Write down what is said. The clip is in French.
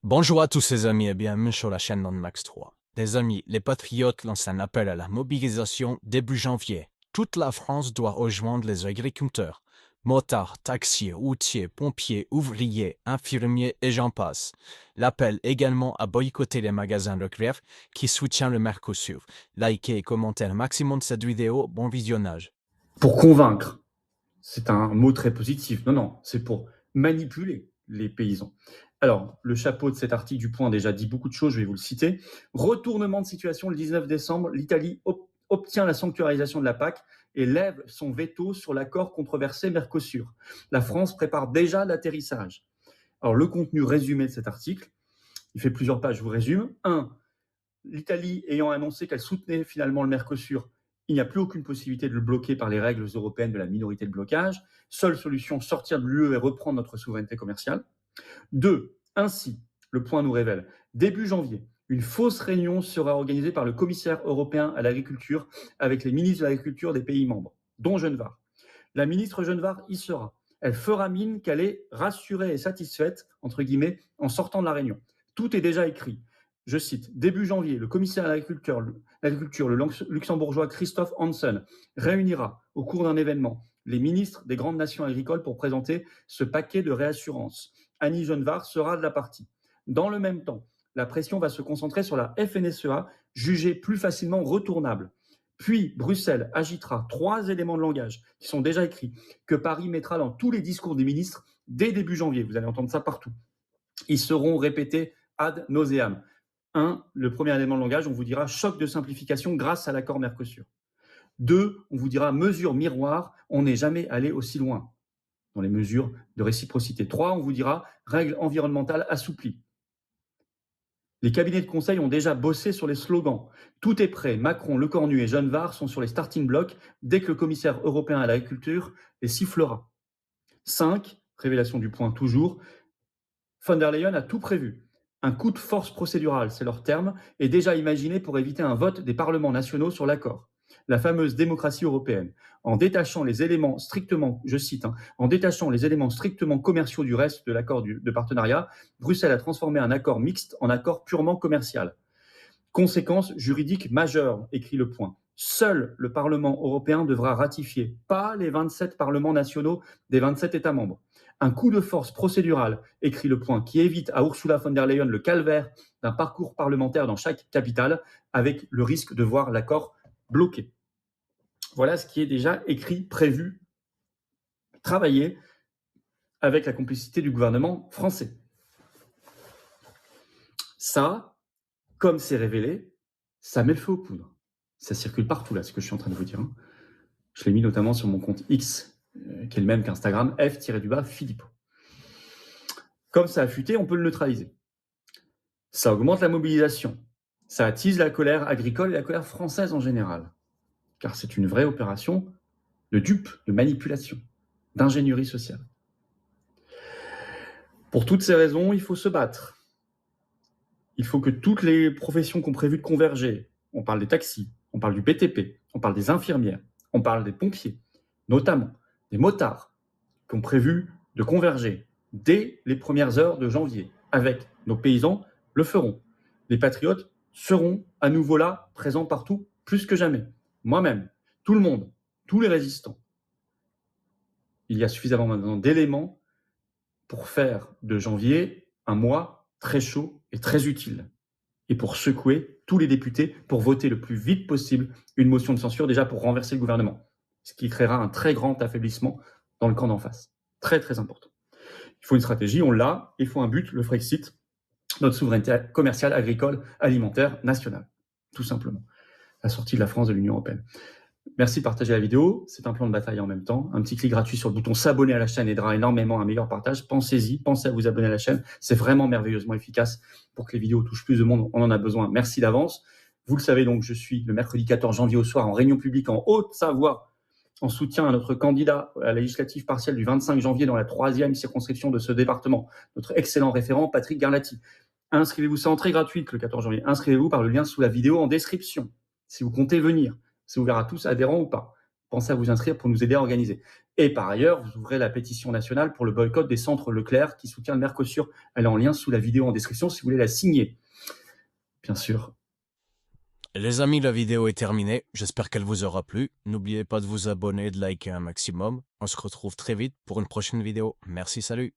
Bonjour à tous ces amis et bienvenue sur la chaîne Max 3. Les amis, les patriotes lancent un appel à la mobilisation début janvier. Toute la France doit rejoindre les agriculteurs. Motards, taxis, routiers, pompiers, ouvriers, infirmiers et j'en passe. L'appel également à boycotter les magasins de grève qui soutiennent le Mercosur. Likez et commentez un maximum de cette vidéo. Bon visionnage. Pour convaincre, c'est un mot très positif. Non, c'est pour manipuler les paysans. Alors, le chapeau de cet article du Point déjà dit beaucoup de choses, je vais vous le citer. Retournement de situation, le 19 décembre, l'Italie obtient la sanctuarisation de la PAC et lève son veto sur l'accord controversé Mercosur. La France prépare déjà l'atterrissage. Alors, le contenu résumé de cet article, il fait plusieurs pages, je vous résume. 1. L'Italie ayant annoncé qu'elle soutenait finalement le Mercosur, il n'y a plus aucune possibilité de le bloquer par les règles européennes de la minorité de blocage. Seule solution, sortir de l'UE et reprendre notre souveraineté commerciale. 2. Ainsi, le Point nous révèle, début janvier, une fausse réunion sera organisée par le commissaire européen à l'agriculture avec les ministres de l'agriculture des pays membres, dont Genevard. La ministre Genevard y sera. Elle fera mine qu'elle est rassurée et satisfaite, entre guillemets, en sortant de la réunion. Tout est déjà écrit. Je cite, début janvier, le commissaire à l'agriculture, le luxembourgeois Christophe Hansen, réunira au cours d'un événement les ministres des grandes nations agricoles pour présenter ce paquet de réassurance. Annie Genevard sera de la partie. Dans le même temps, la pression va se concentrer sur la FNSEA, jugée plus facilement retournable. Puis, Bruxelles agitera 3 éléments de langage qui sont déjà écrits, que Paris mettra dans tous les discours des ministres dès début janvier. Vous allez entendre ça partout. Ils seront répétés ad nauseam. 1. Le premier élément de langage, on vous dira choc de simplification grâce à l'accord Mercosur. 2. On vous dira mesure miroir, on n'est jamais allé aussi loin dans les mesures de réciprocité. 3. On vous dira règles environnementales assouplies. Les cabinets de conseil ont déjà bossé sur les slogans. Tout est prêt. Macron, Lecornu et Genevard sont sur les starting blocks dès que le commissaire européen à l'agriculture les sifflera. 5. Révélation du Point toujours. Von der Leyen a tout prévu. Un coup de force procédural, c'est leur terme, est déjà imaginé pour éviter un vote des parlements nationaux sur l'accord. La fameuse démocratie européenne, en détachant les éléments strictement, je cite, en détachant les éléments strictement commerciaux du reste de l'accord de partenariat, Bruxelles a transformé un accord mixte en accord purement commercial. Conséquence juridique majeure, écrit le Point. Seul le Parlement européen devra ratifier, pas les 27 parlements nationaux des 27 États membres. Un coup de force procédural, écrit le Point, qui évite à Ursula von der Leyen le calvaire d'un parcours parlementaire dans chaque capitale, avec le risque de voir l'accord bloqué. Voilà ce qui est déjà écrit, prévu, travaillé avec la complicité du gouvernement français. Ça, comme c'est révélé, ça met le feu aux poudres. Ça circule partout, là, ce que je suis en train de vous dire. Je l'ai mis notamment sur mon compte X, qui est le même qu'Instagram, F-Philippot. Comme ça a fuité, on peut le neutraliser. Ça augmente la mobilisation. Ça attise la colère agricole et la colère française en général. Car c'est une vraie opération de dupe, de manipulation, d'ingénierie sociale. Pour toutes ces raisons, il faut se battre. Il faut que toutes les professions qui ont prévu de converger, on parle des taxis, on parle du BTP, on parle des infirmières, on parle des pompiers, notamment des motards, qui ont prévu de converger dès les premières heures de janvier avec nos paysans, le feront. Les patriotes seront à nouveau là, présents partout, plus que jamais. Moi-même, tout le monde, tous les résistants. Il y a suffisamment maintenant d'éléments pour faire de janvier un mois très chaud et très utile. Et pour secouer tous les députés pour voter le plus vite possible une motion de censure, déjà pour renverser le gouvernement. Ce qui créera un très grand affaiblissement dans le camp d'en face. Très, très important. Il faut une stratégie, on l'a, il faut un but, le Frexit, notre souveraineté commerciale, agricole, alimentaire, nationale. Tout simplement. La sortie de la France de l'Union européenne. Merci de partager la vidéo, c'est un plan de bataille en même temps. Un petit clic gratuit sur le bouton s'abonner à la chaîne aidera énormément à un meilleur partage. Pensez-y, pensez à vous abonner à la chaîne. C'est vraiment merveilleusement efficace pour que les vidéos touchent plus de monde. On en a besoin. Merci d'avance. Vous le savez donc, je suis le mercredi 14 janvier au soir en réunion publique en Haute-Savoie en soutien à notre candidat à la législative partielle du 25 janvier dans la 3e circonscription de ce département, notre excellent référent Patrick Garlati. Inscrivez-vous, c'est entrée gratuite le 14 janvier. Inscrivez-vous par le lien sous la vidéo en description si vous comptez venir. C'est ouvert à tous, adhérents ou pas. pensez à vous inscrire pour nous aider à organiser. Et par ailleurs, vous ouvrez la pétition nationale pour le boycott des centres Leclerc qui soutient le Mercosur. Elle est en lien sous la vidéo en description si vous voulez la signer. Bien sûr. Les amis, la vidéo est terminée. J'espère qu'elle vous aura plu. N'oubliez pas de vous abonner et de liker un maximum. On se retrouve très vite pour une prochaine vidéo. Merci, salut!